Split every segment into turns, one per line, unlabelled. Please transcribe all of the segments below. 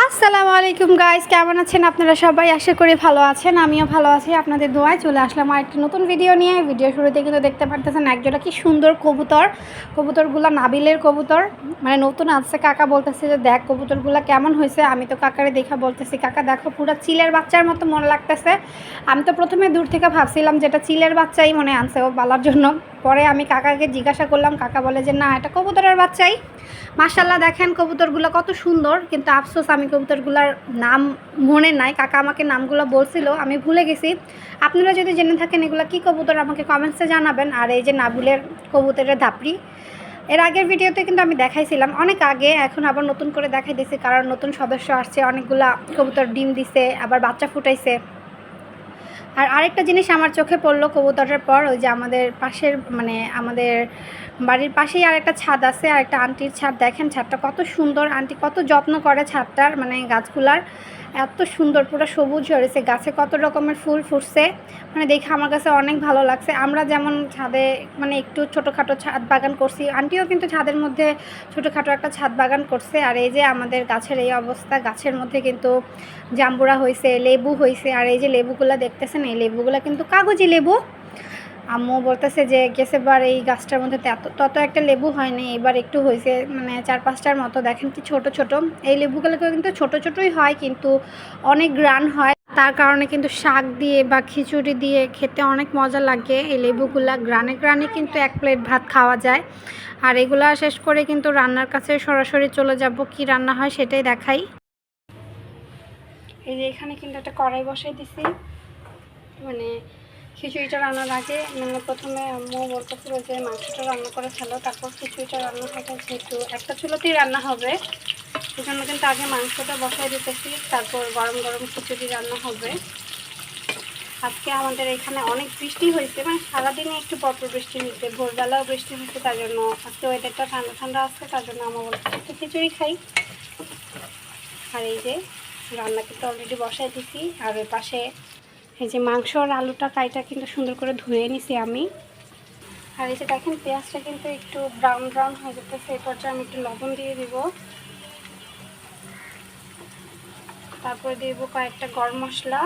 আসসালামু আলাইকুম গাইস, কেমন আছেন আপনারা সবাই? আশা করি ভালো আছেন। আমিও ভালো আছি। আপনাদের দোয়ায় চলে আসলাম আরেকটি নতুন ভিডিও নিয়ে। ভিডিও শুরুতে কিন্তু দেখতে পারতেছেন একজোড়া কি সুন্দর কবুতর। কবুতরগুলো নাবিলের কবুতর, মানে নতুন আসছে। কাকা বলতেছে যে দেখ কবুতরগুলো কেমন হয়েছে। আমি তো কাকারে দেখা বলতেছি, কাকা দেখো পুরো চিলের বাচ্চার মতো মনে লাগতেছে। আমি তো প্রথমে দূর থেকে ভাবছিলাম যে এটা চিলের বাচ্চাই মনে আনছে ও পালার জন্য। পরে আমি কাকাকে জিজ্ঞাসা করলাম, কাকা বলে যে না, এটা কবুতরের বাচ্চাই। মাশাআল্লাহ, দেখেন কবুতরগুলো কত সুন্দর, কিন্তু আফসোস আমি কবুতরগুলোর নাম মনে নাই। কাকা আমাকে নামগুলো বলছিল, আমি ভুলে গেছি। আপনারা যদি জেনে থাকেন এগুলো কী কবুতর আমাকে কমেন্টসে জানাবেন। আর এই যে নাবিলের কবুতরের ধাপড়ি, এর আগের ভিডিওতে কিন্তু আমি দেখাইছিলাম অনেক আগে, এখন আবার নতুন করে দেখাই দিয়েছি কারণ নতুন সদস্য আসছে। অনেকগুলা কবুতর ডিম দিছে, আবার বাচ্চা ফুটাইছে। আর আরেকটা জিনিস আমার চোখে পড়লো কবুতরের পর, ওই যে আমাদের পাশের, মানে আমাদের বাড়ির পাশেই আরেকটা ছাদ আছে, আরেকটা আন্টির ছাদ। দেখেন ছাদটা কত সুন্দর, আন্টি কত যত্ন করে ছাদটার, মানে গাছগুলার এত সুন্দর, পুরো সবুজ হয়েছে, গাছে কত রকমের ফুল ফুটছে। মানে দেখে আমার কাছে অনেক ভালো লাগছে। আমরা যেমন ছাদে মানে একটু ছোটোখাটো ছাদ বাগান করছি, আন্টিও কিন্তু ছাদের মধ্যে ছোটোখাটো একটা ছাদ বাগান করছে। আর এই যে আমাদের গাছের এই অবস্থা, গাছের মধ্যে কিন্তু জাম্বুরা হয়েছে, লেবু হয়েছে। আর এই যে লেবুগুলো দেখতেছেন, এই লেবুগুলো কিন্তু কাগজি লেবু। আম্মু বলতেছে যে গেছেবার এই গাছটার মধ্যে তত একটা লেবু হয়নি, এবার একটু হয়েছে, মানে 4-5টার মতো। দেখেন কি ছোট ছোট। এই লেবুগুলো কিন্তু ছোট ছোটই হয়, কিন্তু অনেক গ্রান হয়। তার কারণে কিন্তু শাক দিয়ে বা খিচুড়ি দিয়ে খেতে অনেক মজা লাগে। এই লেবুগুলা গ্রানে গ্রানে কিন্তু 1 প্লেট ভাত খাওয়া যায়। আর এগুলা শেষ করে কিন্তু রান্নার কাছে সরাসরি চলে যাব, কি রান্না হয় সেটাই দেখাই। এই যে এখানে কিন্তু একটা কড়াই বসাই দিছি, মানে খিচুড়িটা রান্নার আগে মানে প্রথমে আম্মু বলতেছিল যে মাংসটা রান্না করে ফেলো, তারপর খিচুড়িটা রান্না হবে। যেহেতু একটা চুলোতেই রান্না হবে, সেজন্য কিন্তু আগে মাংসটা বসাই দিতেছি, তারপর গরম গরম খিচুড়ি রান্না হবে। আজকে আমাদের এখানে অনেক বৃষ্টি হয়েছে, মানে সারাদিনে একটু পরপর বৃষ্টি হয়েছে, ভোরবেলাও বৃষ্টি হয়েছে। তার জন্য আজকে ওয়েদারটা ঠান্ডা ঠান্ডা আসছে, তার জন্য আমার বলতে একটু খিচুড়ি খাই। আর এই যে রান্না কিন্তু অলরেডি বসাই দিছি। আর ওই পাশে এই যে মাংস আর আলুটা কাইটা কিন্তু সুন্দর করে ধুয়ে নিছি আমি। আর এই যে দেখেন পেঁয়াজটা কিন্তু একটু ব্রাউন ব্রাউন হয়ে যেতেছে, এই পর্যায়ে আমি একটু লবণ দিয়ে দিব। তারপরে দিয়ে দেবো কয়েকটা গরম মশলা।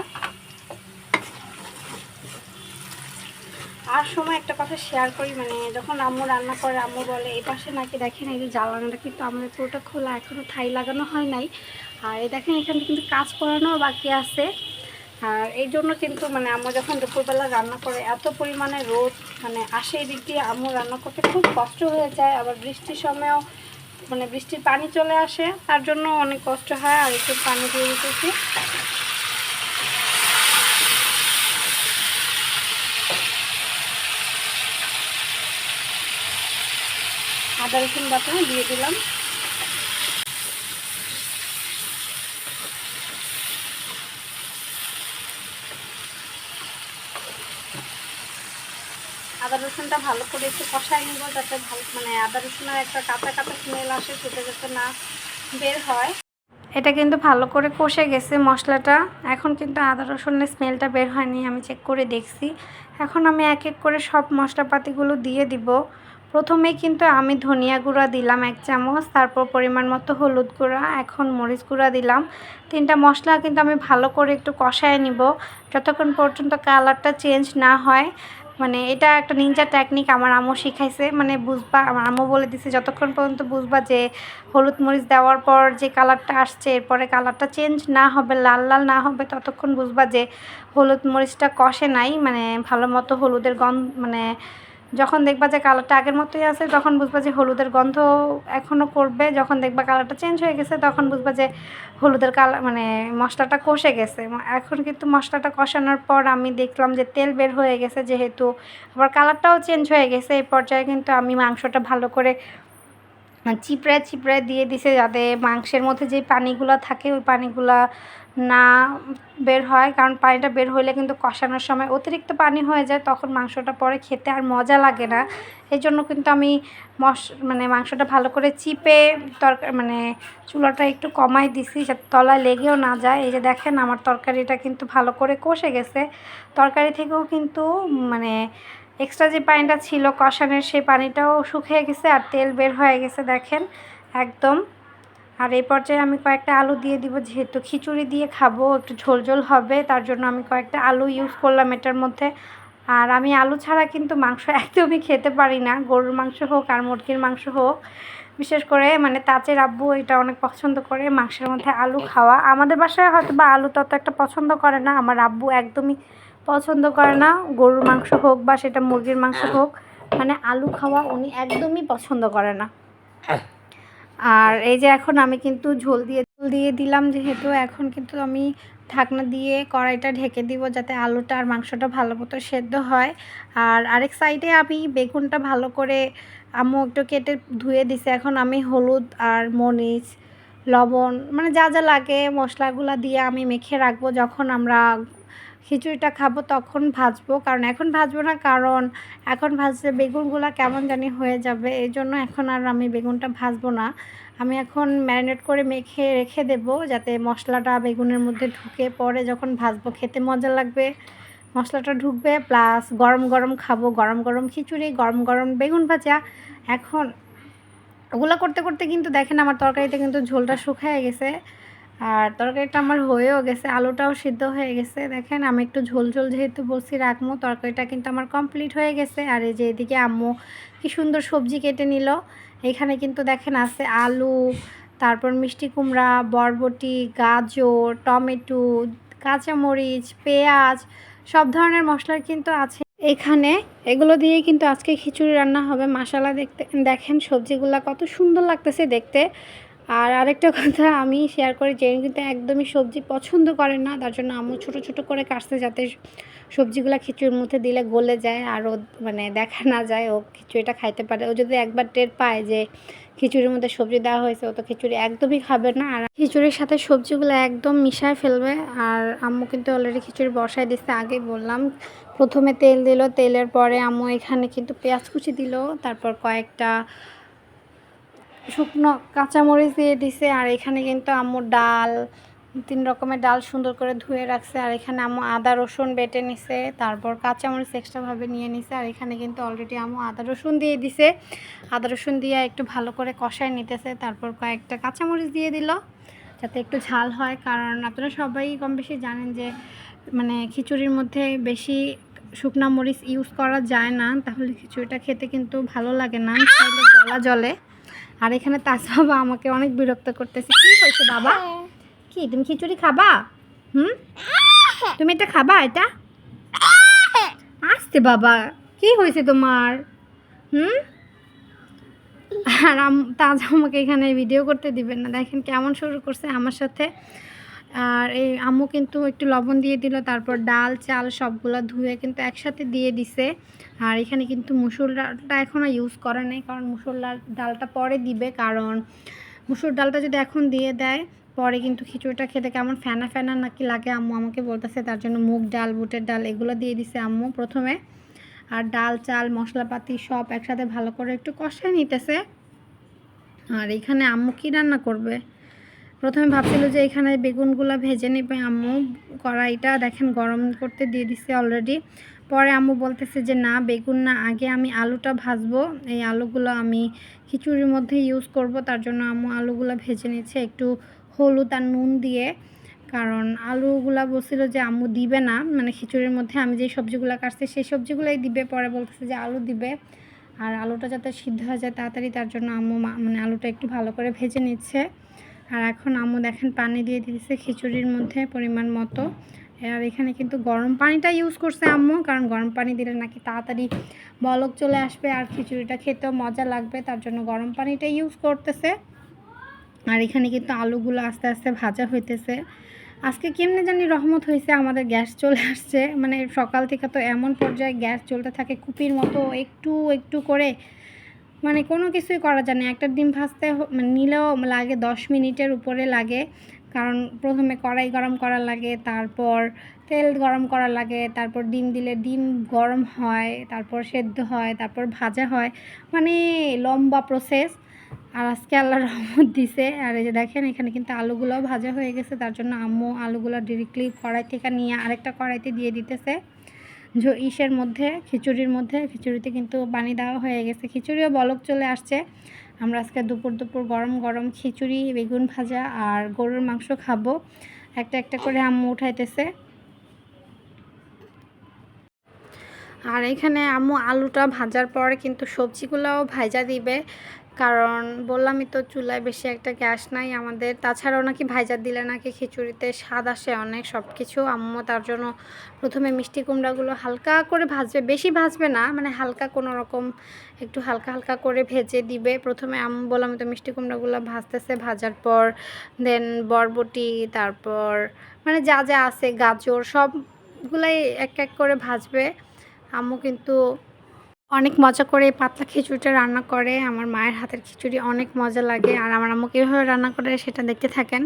আর সময় একটা কথা শেয়ার করি, মানে যখন আম্মু রান্না করে আম্মু বলে এই পাশে নাকি দেখেন এই যে জ্বালানাটা কিন্তু আমাদের পুরোটা খোলা, এখনও ঠাই লাগানো হয় নাই। আর এই দেখেন এখানে কিন্তু কাজ করানো বাকি আছে। আর এই জন্য কিন্তু মানে আম্মু যখন দুপুরবেলা রান্না করে এত পরিমাণে রোদ মানে আসে, এই দিক দিয়ে আম্মু রান্না করতে খুব কষ্ট হয়ে যায়। আবার বৃষ্টির সময়ও মানে বৃষ্টির পানি চলে আসে, তার জন্য অনেক কষ্ট হয়। আর একটু পানি দিয়ে দিতেছি। আদা রসুন বাটা দিয়ে দিলাম। আদা রসুনটা ভালো করে একটু কষাই নিব, যাতে ভালো মানে আদা রসুনের একটা কাঁচা কাঁচা স্মেল আসে, সেটা যাতে না বের হয়। এটা কিন্তু ভালো করে কষে গেছে মশলাটা। এখন কিন্তু আদা রসুনের স্মেলটা বের হয়নি, আমি চেক করে দেখছি। এখন আমি এক এক করে সব মশলাপাতিগুলো দিয়ে দিব। প্রথমেই কিন্তু আমি ধনিয়া গুঁড়া দিলাম 1 চামচ, তারপর পরিমাণ মতো হলুদ গুঁড়া, এখন মরিচ গুঁড়া দিলাম। 3টা মশলা কিন্তু আমি ভালো করে একটু কষায় নিব, যতক্ষণ পর্যন্ত কালারটা চেঞ্জ না হয়। মানে এটা একটা নিনজা টেকনিক, আমার আম্মু শিখাইছে। মানে বুঝবা, আমার আম্মু বলে দিছে যতক্ষণ পর্যন্ত বুঝবা যে হলুদ মরিচ দেওয়ার পর যে কালারটা আসছে, এরপরে কালারটা চেঞ্জ না হবে, লাল লাল না হবে, ততক্ষণ বুঝবা যে হলুদ মরিচটা কষে নাই, মানে ভালো মতো হলুদের গন্ধ, মানে যখন দেখবা যে কালারটা আগের মতোই আছে তখন বুঝবা যে হলুদের গন্ধ এখনও করবে। যখন দেখবা কালারটা চেঞ্জ হয়ে গেছে তখন বুঝবা যে হলুদের কালার মানে মশলাটা কষে গেছে। এখন কিন্তু মশলাটা কষানোর পর আমি দেখলাম যে তেল বের হয়ে গেছে, যেহেতু আবার কালারটাও চেঞ্জ হয়ে গেছে। এই পর্যায়ে কিন্তু আমি মাংসটা ভালো করে চিপড়ায় চিপড়ায় দিয়ে দিছে, যাতে মাংসের মধ্যে যে পানিগুলো থাকে ওই পানিগুলা না বের হয়। কারণ পানিটা বের হইলে কিন্তু কষানোর সময় অতিরিক্ত পানি হয়ে যায়, তখন মাংসটা পরে খেতে আর মজা লাগে না। এই জন্য কিন্তু আমি মানে মাংসটা ভালো করে চিপে মানে চুলাটা একটু কমাই দিছি, যাতে তলায় লেগেও না যায়। এই যে দেখেন আমার তরকারিটা কিন্তু ভালো করে কষে গেছে। তরকারি থেকেও কিন্তু মানে এক্সট্রা যে পানিটা ছিল কষানোর, সেই পানিটাও শুকিয়ে গেছে আর তেল বের হয়ে গেছে। দেখেন একদম আর এই পর্যায়ে আমি কয়েকটা আলু দিয়ে দিব, যেহেতু খিচুড়ি দিয়ে খাবো, একটু ঝোল ঝোল হবে, তার জন্য আমি কয়েকটা আলু ইউজ করলাম এটার মধ্যে। আর আমি আলু ছাড়া কিন্তু মাংস একদমই খেতে পারি না, গরুর মাংস হোক আর মুরগির মাংস হোক। বিশেষ করে মানে তাচের আব্বু এটা অনেক পছন্দ করে মাংসের মধ্যে আলু খাওয়া। আমাদের বাসায় হয়তো বা আলু তত একটা পছন্দ করে না, আমার আব্বু একদমই পছন্দ করে না, গরুর মাংস হোক বা সেটা মুরগির মাংস হোক, মানে আলু খাওয়া উনি একদমই পছন্দ করে না। আর এই যে এখন আমি কিন্তু ঝোল দিয়ে দিলাম, যেহেতু এখন কিন্তু আমি ঢাকনা দিয়ে কড়াইটা ঢেকে দিব যাতে আলুটা আর মাংসটা ভালো মতো সেদ্ধ হয়। আর আরেক সাইডে আমি বেগুনটা ভালো করে আম্মু একটু কেটে ধুয়ে দিছে। এখন আমি হলুদ আর মরিচ, লবণ, মানে যা যা লাগে মশলাগুলো দিয়ে আমি মেখে রাখবো, যখন আমরা খিচুড়িটা খাবো তখন ভাজবো। কারণ এখন ভাজবো না, কারণ এখন ভাজলে বেগুনগুলো কেমন জানি হয়ে যাবে, এই জন্য এখন আর আমি বেগুনটা ভাজবো না। আমি এখন ম্যারিনেট করে মেখে রেখে দেবো যাতে মশলাটা বেগুনের মধ্যে ঢুকে পরে যখন ভাজবো খেতে মজা লাগবে, মশলাটা ঢুকবে, প্লাস গরম গরম খাবো, গরম গরম খিচুড়ি, গরম গরম বেগুন ভাজা। এখন ওগুলো করতে করতে কিন্তু দেখেন আমার তরকারিতে কিন্তু ঝোলটা শুকিয়ে গেছে, আর তরকারিটা আমার হয়েও গেছে, আলুটাও সিদ্ধ হয়ে গেছে। দেখেন আমি একটু ঝোল ঝোল যেহেতু বলছি রাখবো, তরকারিটা কিন্তু আমার কমপ্লিট হয়ে গেছে। আর এই যে এদিকে আম্মু কি সুন্দর সবজি কেটে নিল। এখানে কিন্তু দেখেন আছে আলু, তারপর মিষ্টি কুমড়া, বরবটি, গাজর, টমেটো, কাঁচামরিচ, পেঁয়াজ, সব ধরনের মশলার কিন্তু আছে এখানে। এগুলো দিয়ে কিন্তু আজকে খিচুড়ি রান্না হবে। মাশাআল্লাহ দেখেন সবজিগুলা কত সুন্দর লাগতেছে দেখতে। আর আরেকটা কথা আমি শেয়ার করি, জেনে কিন্তু একদমই সবজি পছন্দ করে না, তার জন্য আম্মু ছোটো ছোটো করে কাটছে যাতে সবজিগুলো খিচুড়ির মধ্যে দিলে গলে যায় আর ও মানে দেখা না যায়, ও খিচুড়িটা খাইতে পারে। ও যদি একবার টের পায় যে খিচুড়ির মধ্যে সবজি দেওয়া হয়েছে, ও তো খিচুড়ি একদমই খাবে না, আর খিচুড়ির সাথে সবজিগুলো একদম মিশায় ফেলবে। আর আম্মু কিন্তু অলরেডি খিচুড়ি বসায় দিচ্ছে, আগেই বললাম। প্রথমে তেল দিল, তেলের পরে আম্মু এখানে কিন্তু পেঁয়াজ কুচি দিল, তারপর কয়েকটা শুকনো কাঁচামরিচ দিয়ে দিছে। আর এখানে কিন্তু আম্মু ডাল, 3 রকমের ডাল সুন্দর করে ধুয়ে রাখছে। আর এখানে আম্মু আদা রসুন বেটে নিছে, তারপর কাঁচামরিচ এক্সট্রাভাবে নিয়ে নিছে। আর এখানে কিন্তু অলরেডি আম্মু আদা রসুন দিয়ে দিছে, আদা রসুন দিয়ে একটু ভালো করে কষায় নিতেছে। তারপর কয়েকটা কাঁচামরিচ দিয়ে দিল যাতে একটু ঝাল হয়, কারণ আপনারা সবাই কম বেশি জানেন যে মানে খিচুড়ির মধ্যে বেশি শুকনা মরিচ ইউজ করা যায় না, তাহলে খিচুড়িটা খেতে কিন্তু ভালো লাগে না, খাইলে গলা জ্বলে। আর এখানে তাজ বাবা আমাকে অনেক বিরক্ত করতেছে। কি হয়েছে বাবা? কি তুমি খিচুড়ি খাবা? তুমি এটা খাবা? এটা আসতে বাবা, কি হয়েছে তোমার? আর তাজ আমাকে এখানে ভিডিও করতে দিবেন না, দেখেন কেমন শুরু করছে আমার সাথে। আর এই আম্মু কিন্তু একটু লবণ দিয়ে দিল, তারপর ডাল চাল সবগুলো ধুয়ে কিন্তু একসাথে দিয়ে দিছে। আর এখানে কিন্তু মুসুর ডালটা এখনও ইউজ করা নেই, কারণ মুসুর ডালটা পরে দিবে, কারণ মুসুর ডালটা যদি এখন দিয়ে দেয় পরে কিন্তু খিচুড়িটা খেতে কেমন ফেনা ফেনা নাকি লাগে, আম্মু আমাকে বলতেছে। তার জন্য মুগ ডাল, বুটের ডাল এগুলো দিয়ে দিছে আম্মু প্রথমে। আর ডাল চাল মশলাপাতি সব একসাথে ভালো করে একটু কষায় নিতেছে। আর এখানে আম্মু কী রান্না করবে, প্রথমে ভাবছিল যে এখানে বেগুনগুলো ভেজে নেবে আম্মু, কড়াইটা দেখেন গরম করতে দিয়ে দিছে অলরেডি। পরে আম্মু বলতেছে যে না, বেগুন না, আগে আমি আলুটা ভাজবো, এই আলুগুলো আমি খিচুড়ির মধ্যে ইউজ করব, তার জন্য আম্মু আলুগুলো ভেজে নিচ্ছে একটু হলুদ আর নুন দিয়ে। কারণ আলুগুলা বলছিল যে আম্মু দিবে না, মানে খিচুড়ির মধ্যে আমি যে সবজিগুলো কাটছি সেই সবজিগুলোই দিবে, পরে বলতেছে যে আলু দিবে। আর আলুটা যাতে সিদ্ধ হয়ে যায় তাড়াতাড়ি, তার জন্য আম্মু মানে আলুটা একটু ভালো করে ভেজে নিচ্ছে। আর এখন আম্মু দেখেন পানি দিয়ে দিয়েছে খিচুড়ির মধ্যে পরিমাণ মতো। আর এখানে কিন্তু গরম পানিটা ইউজ করছে আম্মু, কারণ গরম পানি দিলে নাকি তাড়াতাড়ি বলক চলে আসবে আর খিচুড়িটা খেতেও মজা লাগবে, তার জন্য গরম পানিটা ইউজ করতেছে। আর এখানে কিন্তু আলুগুলো আস্তে আস্তে ভাজা হইতেছে। আজকে কেমনে জানি রহমত হয়েছে, আমাদের গ্যাস চলে আসছে, মানে সকাল থেকে তো এমন পর্যায়ে গ্যাস চলতে থাকে কুপির মতো, একটু একটু করে, মানে কোনো কিছুই করা যায় না। একটা ডিম ভাজতে মানে নিলেও লাগে 10 মিনিটের উপরে লাগে, কারণ প্রথমে কড়াই গরম করা লাগে, তারপর তেল গরম করা লাগে, তারপর ডিম দিলে ডিম গরম হয়, তারপর সেদ্ধ হয়, তারপর ভাজা হয়, মানে লম্বা প্রসেস। আর আজকে আল্লাহর রহমত দিছে। আর এই যে দেখেন এখানে কিন্তু আলুগুলোও ভাজা হয়ে গেছে, তার জন্য আম্মু আলুগুলো ডিরেক্টলি কড়াই থেকে নিয়ে আরেকটা কড়াইতে দিয়ে দিতেছে ইসের মধ্যে, খিচুড়ির মধ্যে। খিচুড়িতে কিন্তু পানি দেওয়া হয়ে গেছে, খিচুড়িও বলক চলে আসছে। আমরা আজকে দুপুর দুপুর গরম গরম খিচুড়ি, বেগুন ভাজা আর গরুর মাংস খাবো। একটা একটা করে আম্মু উঠাইতেছে। আর এখানে আম্মু আলুটা ভাজার পর কিন্তু সবজিগুলোও ভাজা দিবে, কারণ বললামই তো চুলায় বেশি একটা গ্যাস নাই আমাদের। তাছাড়াও নাকি ভাজা দিলে নাকি খিচুড়িতে স্বাদ আসে অনেক সব কিছু। আম্মু তার জন্য প্রথমে মিষ্টি কুমড়াগুলো হালকা করে ভাজবে, বেশি ভাজবে না, মানে হালকা কোনো রকম একটু হালকা হালকা করে ভেজে দিবে। প্রথমে আম্মু বললাম তো মিষ্টি কুমড়াগুলো ভাজতেছে, ভাজার পর দেন বরবটি, তারপর মানে যা যা আছে গাজর সবগুলাই এক এক করে ভাজবে। আম্মু কিন্তু অনেক মজা করে এই পাতলা খিচুড়িটা রান্না করে। আমার মায়ের হাতের খিচুড়ি অনেক মজা লাগে। আর আমার আম্মু কীভাবে রান্না করে সেটা দেখতে থাকেন।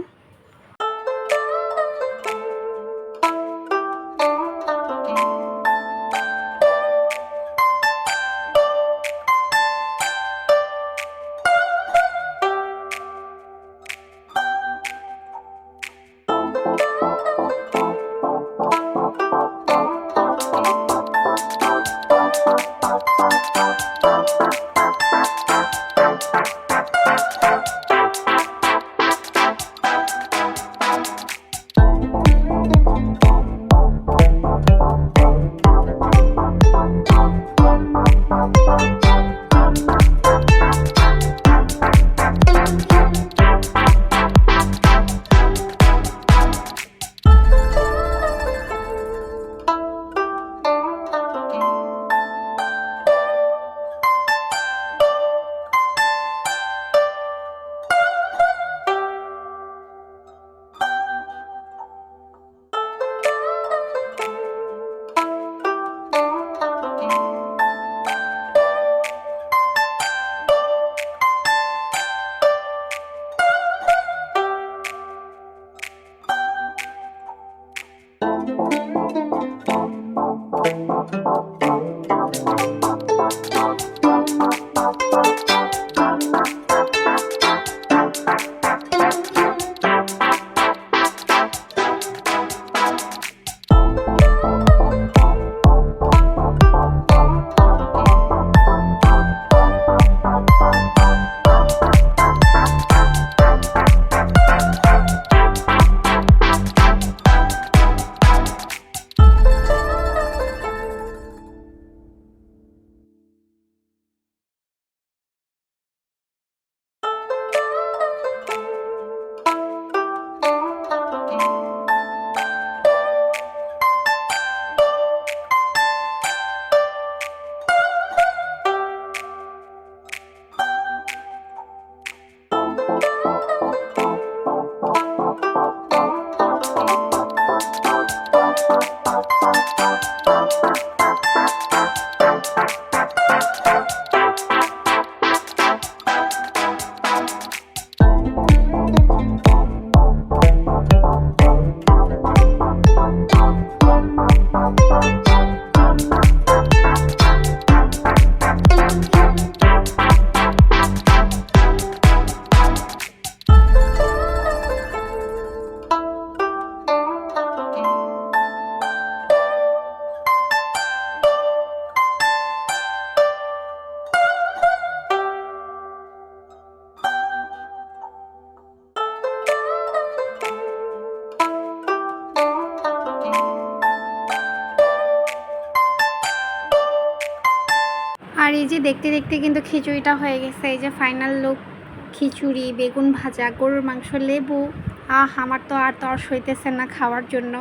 আর এই যে দেখতে দেখতে কিন্তু খিচুড়িটা হয়ে গেছে। এই যে ফাইনাল লুক, খিচুড়ি, বেগুন ভাজা, গরুর মাংস, লেবু। আমার তো আর তর সইতেছে না খাওয়ার জন্য।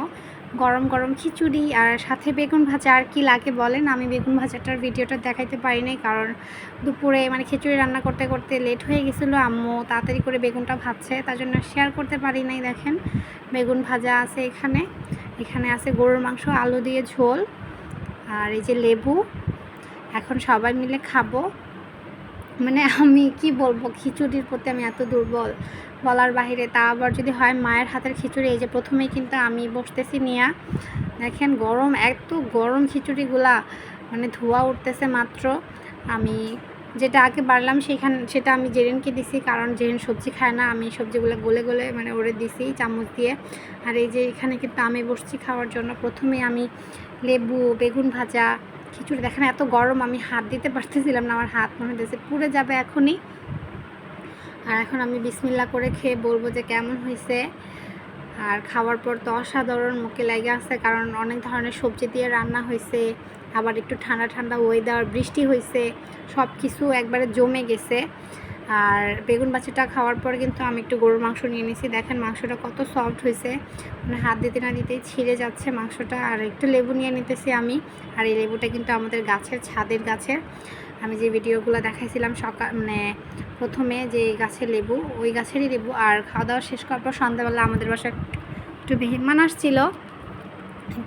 গরম গরম খিচুড়ি আর সাথে বেগুন ভাজা, আর কি লাগে বলেন। আমি বেগুন ভাজাটার ভিডিওটা দেখাইতে পারি নাই, কারণ দুপুরে মানে খিচুড়ি রান্না করতে করতে লেট হয়ে গেছিলো। আম্মু তাড়াতাড়ি করে বেগুনটা ভাজছে, তার জন্য শেয়ার করতে পারি নাই। দেখেন বেগুন ভাজা আছে, এখানে এখানে আছে গরুর মাংস, আলু দিয়ে ঝোল, আর এই যে লেবু। এখন সবাই মিলে খাবো। মানে আমি কি বলবো, খিচুড়ির প্রতি আমি এত দুর্বল বলার বাহিরে। তা আবার যদি হয় মায়ের হাতের খিচুড়ি। এই যে প্রথমেই কিন্তু আমি বসতেছি নিয়া, দেখেন গরম, এত গরম খিচুড়িগুলা, মানে ধোয়া উঠতেছে মাত্র। আমি যেটা আগে বাড়লাম সেটা আমি জেরিনকে দিছি, কারণ জেরিন সবজি খায় না। আমি সবজিগুলো গলে গলে মানে ওরে দিছি চামচ দিয়ে। আর এই যে এখানে কিন্তু আমি বসছি খাওয়ার জন্য। প্রথমে আমি লেবু, বেগুন ভাজা, খিচুড়ি। দেখেন এত গরম, আমি হাত দিতে পারতেছিলাম না, আমার হাত মনে হচ্ছে পুড়ে যাবে এখনই। আর এখন আমি বিসমিল্লাহ করে খেয়ে বলবো যে কেমন হয়েছে। আর খাওয়ার পর তো অসাধারণ মুখে লেগে আছে, কারণ অনেক ধরনের সবজি দিয়ে রান্না হয়েছে, আবার একটু ঠান্ডা ঠান্ডা ওয়েদার, বৃষ্টি হয়েছে, সব কিছু একবারে জমে গেছে। আর বেগুন বাছিটা খাওয়ার পর কিন্তু আমি একটু গরুর মাংস নিয়ে নিয়েছি। দেখেন মাংসটা কত সফট হয়েছে, মানে হাত দিতে না দিতেই ছিঁড়ে যাচ্ছে মাংসটা। আর একটু লেবু নিয়ে নিতেছি আমি। আর এই লেবুটা কিন্তু আমাদের গাছের, ছাদের গাছের। আমি যে ভিডিওগুলো দেখাইছিলাম মানে প্রথমে যে গাছের লেবু, ওই গাছেরই লেবু। আর খাওয়া দাওয়া শেষ করার পর সন্ধ্যাবেলা আমাদের বাসায় একটু মেহমান আসছিল।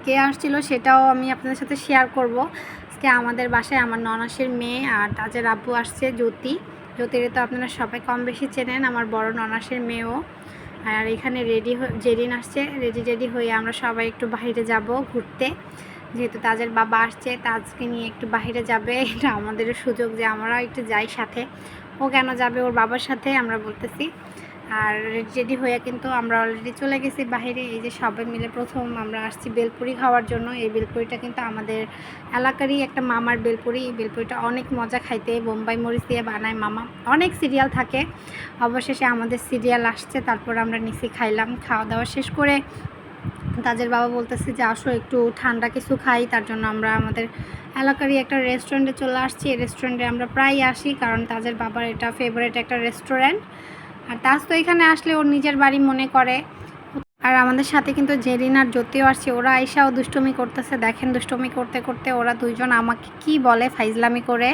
কে আসছিল সেটাও আমি আপনাদের সাথে শেয়ার করব। আজকে আমাদের বাসায় আমার ননাসের মেয়ে আর তাজের আব্বু আসছে, জ্যোতিরে তো আপনারা সবাই কম বেশি চেনেন, আমার বড় ননাসের মেয়েও। আর এখানে জেরিন আসছে, রেডি হয়ে আমরা সবাই একটু বাইরে যাব ঘুরতে, যেহেতু তাজের বাবা আসছে, তাজকে নিয়ে একটু বাইরে যাবে। এটা আমাদেরও সুযোগ যে আমরাও একটু যাই সাথে। ও কেন যাবে ওর বাবার সাথে, আমরা বলতেছি। আর রেডি হয়ে কিন্তু আমরা অলরেডি চলে গেছি বাইরে। এই যে সবাই মিলে প্রথম আমরা আসছি বেলপুরি খাওয়ার জন্য। এই বেলপুরিটা কিন্তু আমাদের এলাকারই একটা মামার বেলপুরি। এই বেলপুরিটা অনেক মজা খাইতে, বোম্বাই মরিচ দিয়ে বানায় মামা। অনেক সিরিয়াল থাকে, অবশেষে আমাদের সিরিয়াল আসছে, তারপর আমরা নিচে খাইলাম। খাওয়া দাওয়া শেষ করে তাজের বাবা বলতেছে যে আসো একটু ঠান্ডা কিছু খাই। তার জন্য আমরা আমাদের এলাকারই একটা রেস্টুরেন্টে চলে আসছি। এই রেস্টুরেন্টে আমরা প্রায় আসি, কারণ তাজের বাবার এটা ফেভারিট একটা রেস্টুরেন্ট। আর তাজ তো এখানে আসলে ওর নিজের বাড়ি মনে করে। আর আমাদের সাথে কিন্তু জেরিন আর জ্যোতিও আসছে। ওরা আইসাও দুষ্টুমি করতেছে। দেখেন দুষ্টুমি করতে করতে ওরা দুইজন আমাকে কি বলে ফাইজলামি করে।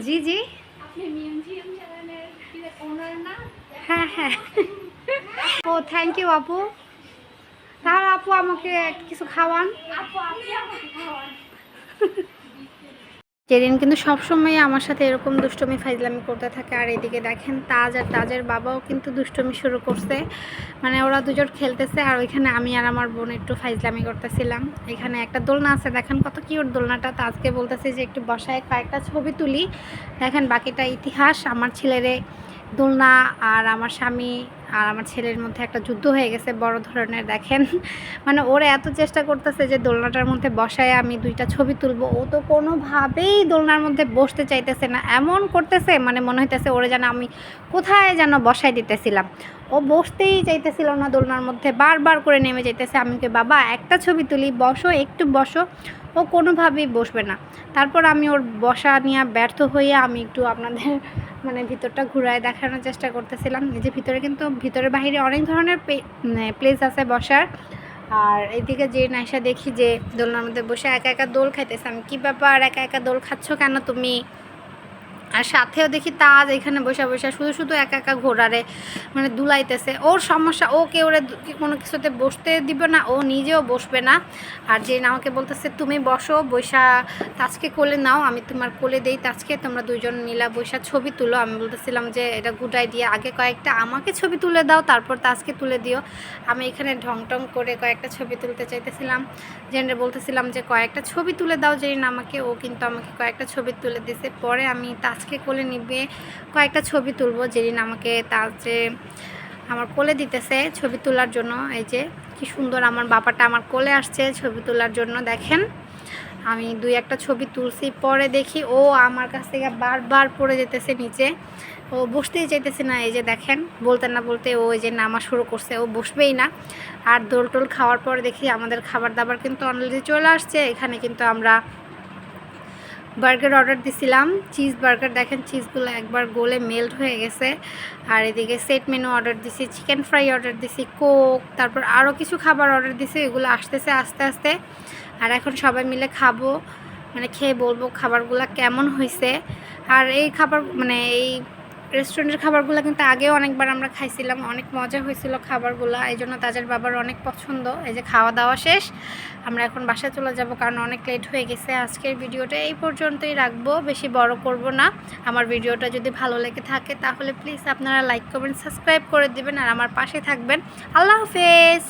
জি জি, হ্যাঁ হ্যাঁ। ও থ্যাংক ইউ আপু। তাহলে আপু আমাকে কিছু খাওয়ান। জেরিন কিন্তু সবসময় আমার সাথে এরকম দুষ্টুমি ফাইজলামি করতে থাকে। আর এদিকে দেখেন তাজ আর তাজের বাবাও কিন্তু দুষ্টুমি শুরু করছে, মানে ওরা দুজন খেলতেছে। আর ওইখানে আমি আর আমার বোন একটু ফাইজলামি করতেছিলাম। এখানে একটা দোলনা আছে, দেখেন কত কিউট দোলনাটা। তাজকে বলতেছে যে একটু বসায় কয়েকটা ছবি তুলি। দেখেন বাকিটা ইতিহাস। আমার ছেলেরে দোলনা আর আমার স্বামী আর আমার ছেলের মধ্যে একটা যুদ্ধ হয়ে গেছে বড় ধরনের। দেখেন মানে ওরা এত চেষ্টা করতেছে যে দোলনাটার মধ্যে বসায় আমি দুইটা ছবি তুলবো, ও তো কোনোভাবেই দোলনার মধ্যে বসতে চাইতেছে না। এমন করতেছে মানে মনে হইতেছে ওরে যেন আমি কোথায় যেন বসাই দিতেছিলাম। ও বসতেই চাইতেছিল না দোলনার মধ্যে, বারবার করে নেমে যাইতেছে। আমি কে বাবা একটা ছবি তুলি, বসো একটু বসো। ও কোনোভাবেই বসবে না। তারপর আমি ওর বসা নিয়ে ব্যর্থ হয়ে আমি একটু আপনাদের মানে ভিতরটা ঘুরায় দেখানোর চেষ্টা করতেছিলাম। এই যে ভিতরে কিন্তু ভিতরের বাহিরে অনেক ধরনের প্লেস আছে বসার। আর এইদিকে যে নাইসা দেখি যে দোলনার মধ্যে বসে একা একা দোল খাইতেছে। আমি কী ব্যাপার, একা একা দোল খাচ্ছ কেন তুমি? আর সাথেও দেখি তাজ এখানে বসে বসে শুধু শুধু একা একা ঘোরারে মানে দুলাইতেছে। ওর সমস্যা, ও কেউ কোনো কিছুতে বসতে দিবে না, ও নিজেও বসবে না। আর যে আমাকে বলতেছে তুমি বসো, বৈশা তাজকে কোলে নাও, আমি তোমার কোলে দেই তাজকে, তোমরা দুইজন মিলা বৈশা ছবি তুলো। আমি বলতেছিলাম যে এটা গুড আইডিয়া, আগে কয়েকটা আমাকে ছবি তুলে দাও, তারপর তাজকে তুলে দিও। আমি এখানে ঢং টং করে কয়েকটা ছবি তুলতে চাইতেছিলাম। জেনে বলতেছিলাম যে কয়েকটা ছবি তুলে দাও জেরিন আমাকে। ও কিন্তু আমাকে কয়েকটা ছবি তুলে দিছে। পরে আমি তাজকে কোলে নিবে কয়েকটা ছবি তুলবো। জেরিন আমাকে তাজে আমার কোলে দিতেছে ছবি তোলার জন্য। এই যে কি সুন্দর আমার বাবাটা আমার কোলে আসছে ছবি তোলার জন্য। দেখেন আমি দুই একটা ছবি তুলছি, পরে দেখি ও আমার কাছ থেকে বারবার পড়ে যেতেছে নিচে, ও বসতেই চাইতেছে না। এই যে দেখেন বলতে না বলতে ও এই যে নামা শুরু করছে, ও বসবেই না। আর দোল টোল খাওয়ার পর দেখি আমাদের খাবার দাবার কিন্তু অলরেডি চলে আসছে। এখানে কিন্তু আমরা বার্গার অর্ডার দিছিলাম, চিজ বার্গার। দেখেন চিজগুলো একবার গোলে মেল্ট হয়ে গেছে। আর এদিকে সেট মেনু অর্ডার দিছি, চিকেন ফ্রাই অর্ডার দিছি, কোক, তারপর আরও কিছু খাবার অর্ডার দিছি। এগুলো আসতেছে আস্তে আস্তে। আর এখন সবাই মিলে খাবো, মানে খেয়ে বলবো খাবারগুলো কেমন হয়েছে। আর এই খাবার মানে এই রেস্টুরেন্টের খাবারগুলো কিন্তু আগেও অনেকবার আমরা খাইছিলাম, অনেক মজা হয়েছিল খাবারগুলো। এই জন্য তাজের বাবার অনেক পছন্দ। এই যে খাওয়া দাওয়া শেষ, আমরা এখন বাসায় চলে যাব, কারণ অনেক লেট হয়ে গেছে। আজকের ভিডিওটা এই পর্যন্তই রাখবো, বেশি বড় করব না। আমার ভিডিওটা যদি ভালো লেগে থাকে তাহলে প্লিজ আপনারা লাইক কমেন্ট সাবস্ক্রাইব করে দিবেন আর আমার পাশে থাকবেন। আল্লাহ হাফেজ।